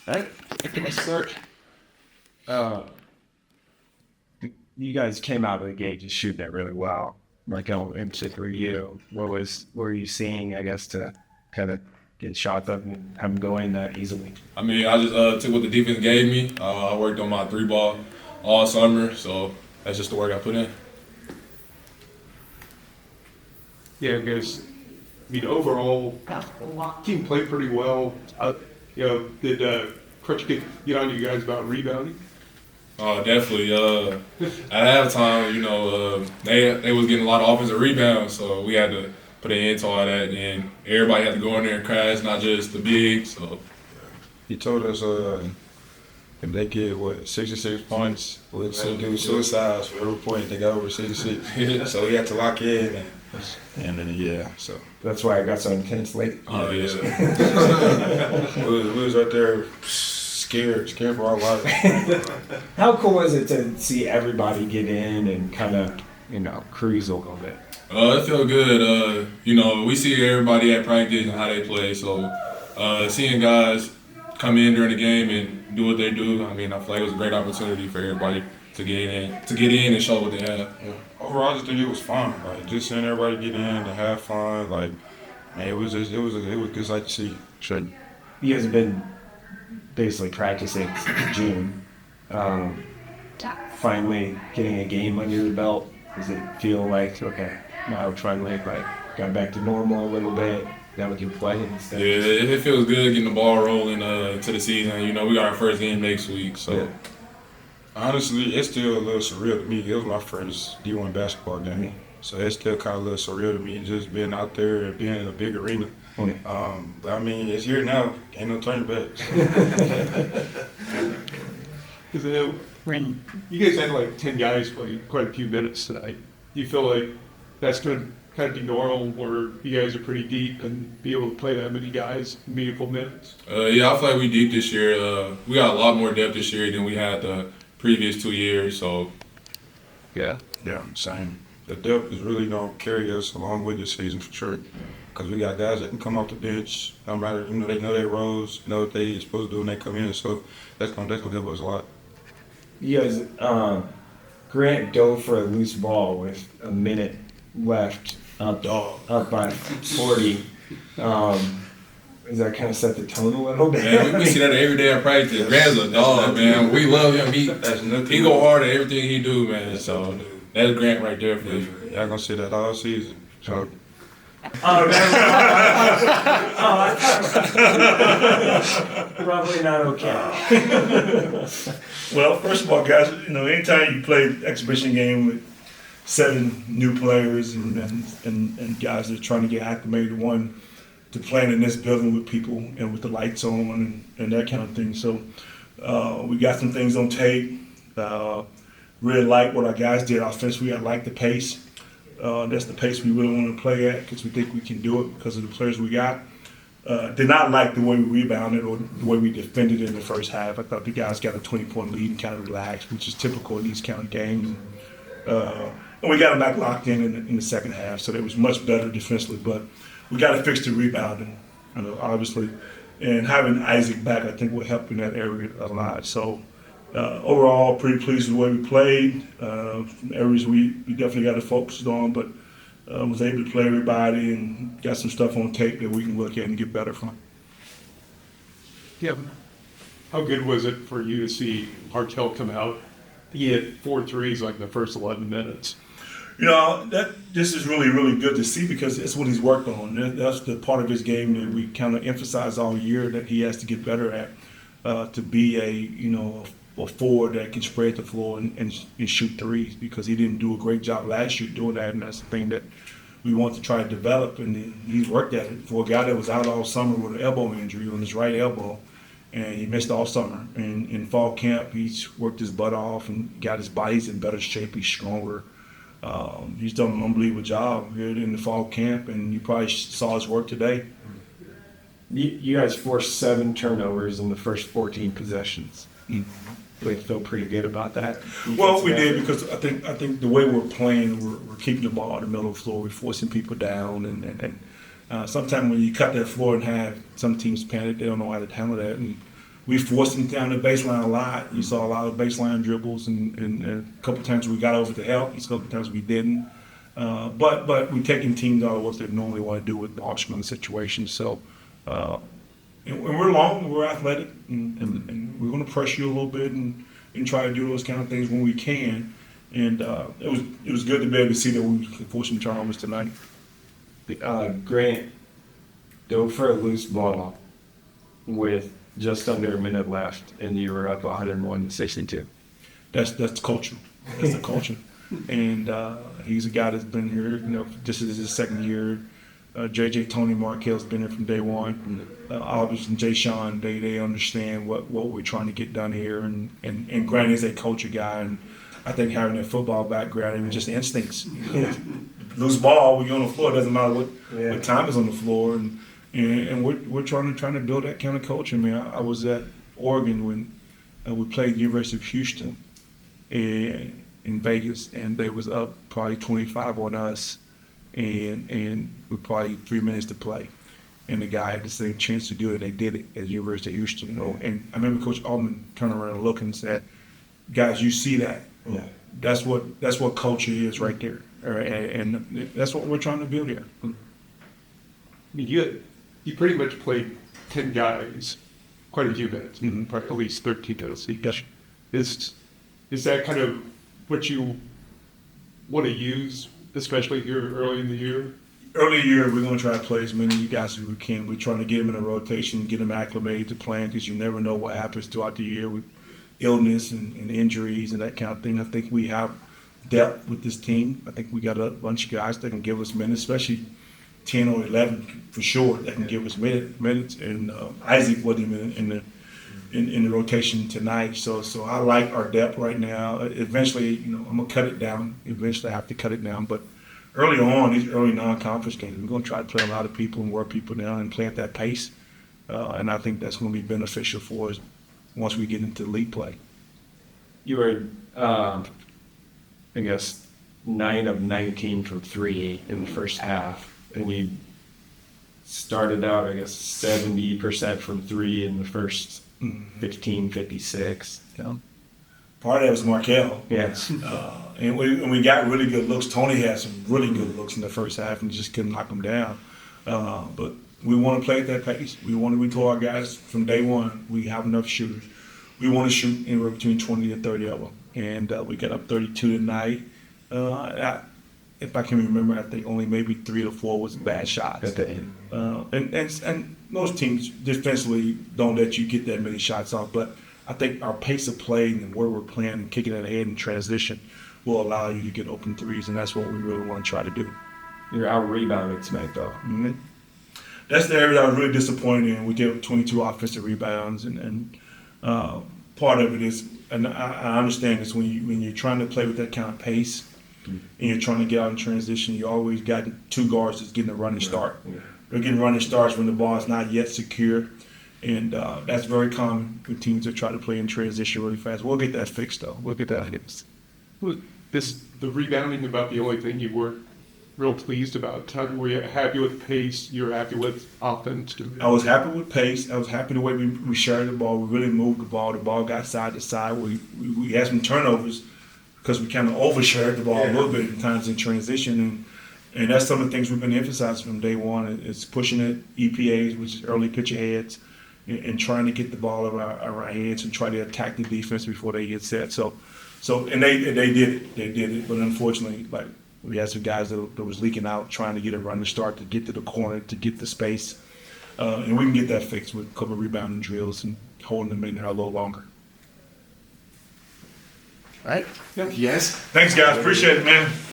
I can start. Uh, you guys came out of the gate just shooting it really well. Marquel, in particular, you. What were you seeing? I guess to kind of get shots up and have them going that easily. I mean, I just took what the defense gave me. I worked on my 3-ball all summer, so that's just the work I put in. Yeah, guys. I mean, overall, team played pretty well. Did Crutch get on you guys about rebounding? Definitely. At halftime, they was getting a lot of offensive rebounds, so we had to put an end to all that, and everybody had to go in there and crash, not just the bigs. So he told us if they get 66 points, we'll do suicides for every point they got over 66. So we had to lock in, and then so that's why I got so intense late. Oh yeah. we was right there scared for our lives. How cool is it to see everybody get in and kind of cruise a little bit? It felt good. We see everybody at practice and how they play, so seeing guys come in during the game and do what they do, I mean, I feel like it was a great opportunity for everybody to get in and show what they have. Yeah. Overall, I just think it was fun. Like just seeing everybody get in and have fun. Like, man, it was good sight to see. Sure. You guys have been basically practicing since June. Finally getting a game under the belt. Does it feel like okay? Now finally got back to normal a little bit. Now we can play instead. Yeah, it feels good getting the ball rolling to the season. We got our first game next week, so. Yeah. Honestly, it's still a little surreal to me. It was my first D1 basketball game, so it's still kind of a little surreal to me just being out there and being in a big arena. But I mean, it's here now. Ain't no turning back. Because you guys had like 10 guys play quite a few minutes tonight. Do you feel like that's going to kind of be normal, where you guys are pretty deep and be able to play that many guys in meaningful minutes? Yeah, I feel like we deep this year. We got a lot more depth this year than we had the previous 2 years. So, yeah, same. The depth is really gonna carry us along with this season for sure. Because we got guys that can come off the bench, no matter they know their roles, know what they supposed to do when they come in. So that's gonna help us a lot. You guys, Grant dove for a loose ball with a minute left, up by 40. Does that kind of set the tone a little bit? Man, we see that every day in practice. Grant's a dog, man. We love him. He go hard at everything he do, man. So that's Grant right there for you. Y'all gonna see that all season. So. Probably not okay. Well, first of all, guys, anytime you play an exhibition game with 7 new players and guys that are trying to get acclimated, to playing in this building with people and with the lights on and that kind of thing. So we got some things on tape. Really like what our guys did offensively. I like the pace. That's the pace we really want to play at because we think we can do it because of the players we got. Did not like the way we rebounded or the way we defended in the first half. I thought the guys got a 20-point lead and kind of relaxed, which is typical in these kind of games. And we got them back locked in the second half, so they was much better defensively. But we got to fix the rebounding, obviously. And having Isaac back, I think, will help in that area a lot. So overall, pretty pleased with the way we played. Some areas we definitely got to focus on, but was able to play everybody and got some stuff on tape that we can look at and get better from. Yeah. How good was it for you to see Marquel come out? He hit 4 threes like in the first 11 minutes. This is really, really good to see because it's what he's worked on. That's the part of his game that we kind of emphasize all year that he has to get better at to be a forward that can spread the floor and shoot threes because he didn't do a great job last year doing that, and that's the thing that we want to try to develop, and he's worked at it. For a guy that was out all summer with an elbow injury on his right elbow, and he missed all summer. And in fall camp, he's worked his butt off and got his body's in better shape. He's stronger. He's done an unbelievable job here in the fall camp, and you probably saw his work today. You guys forced 7 turnovers in the first 14 possessions. We feel pretty good about that. Well, we did because I think the way we're playing, we're keeping the ball in the middle of the floor. We're forcing people down, and sometimes when you cut that floor in half, some teams panic. They don't know how to handle that. And we forced them down the baseline a lot. You saw a lot of baseline dribbles, and a couple times we got over to help. A couple times we didn't. But we're taking teams out of what they normally want to do with the optional situations. So, and we're long, we're athletic, and we're going to pressure you a little bit and try to do those kind of things when we can. And it was good to be able to see that we could force some turnovers tonight. Grant dove for a loose ball with just under a minute left, and you were up 101-62. That's culture. That's the culture. And he's a guy that's been here. This is his second year. JJ, Tony, Marquel's been here from day one. Albers and Jay Sean, they understand what we're trying to get done here. And Grant is a culture guy, and I think having a football background and just instincts. Loose ball, we go on the floor. It doesn't matter what time is on the floor, and we're trying to build that kind of culture. I mean, I was at Oregon when we played University of Houston in Vegas, and they was up probably 25 on us, and with probably 3 minutes to play. And the guy had the same chance to do it. They did it at University of Houston. And I remember Coach Altman turned around and looked and said, "Guys, you see that? Yeah. That's what culture is right there." And that's what we're trying to build here. I mean, you pretty much played 10 guys, quite a few minutes, probably at least 13 minutes each. Is that kind of what you want to use, especially here early in the year? Early in the year, we're going to try to play as many of you guys as we can. We're trying to get them in a rotation, get them acclimated to playing, because you never know what happens throughout the year with illness and injuries and that kind of thing. I think we have depth with this team. I think we got a bunch of guys that can give us minutes, especially 10 or 11 for sure, that can give us minutes. And Isaac wasn't even in the rotation tonight. So I like our depth right now. Eventually, I'm going to cut it down. Eventually, I have to cut it down. But early on, these early non-conference games, we're going to try to play a lot of people and work people down and play at that pace. And I think that's going to be beneficial for us once we get into league play. You were, I guess, 9 of 19 from 3 in the first half, and you started out, I guess, 70% from 3 in the first 15, 56. Yeah. Part of that was Marquel. Yes. And we got really good looks. Tony had some really good looks in the first half and just couldn't knock them down. But we want to play at that pace. We told our guys from day one, we have enough shooters. We want to shoot anywhere between 20 to 30 of them. And we got up 32 tonight. If I can remember, I think only maybe 3 or 4 was bad shots. At the end. And most teams defensively don't let you get that many shots off. But I think our pace of play and where we're playing and kicking it ahead in transition will allow you to get open threes, and that's what we really want to try to do. You're out rebounding tonight, though. Mm-hmm. That's the area I was really disappointed in. We gave 22 offensive rebounds, and part of it is, and I understand this, when you're trying to play with that kind of pace and you're trying to get out in transition, you always got 2 guards that's getting a running start. Yeah. They're getting running starts when the ball is not yet secure, and that's very common with teams that try to play in transition really fast. We'll get that fixed, though. We'll get that fixed. The rebounding about the only thing you weren't real pleased about. Were you happy with the pace? You were happy with offense? I was happy with pace. I was happy the way we shared the ball. We really moved the ball. The ball got side to side. We had some turnovers because we kind of overshared the ball a little bit at times in transition. And that's some of the things we've been emphasizing from day one. It's pushing it, EPAs, which is early pitcher heads, and trying to get the ball over our heads and try to attack the defense before they get set. So and they did it. They did it. But unfortunately, we had some guys that was leaking out, trying to get a run to start, to get to the corner, to get the space. And we can get that fixed with a couple of rebounding drills and holding them in there a little longer. All right? Yeah. Yes. Thanks, guys. Appreciate it, man.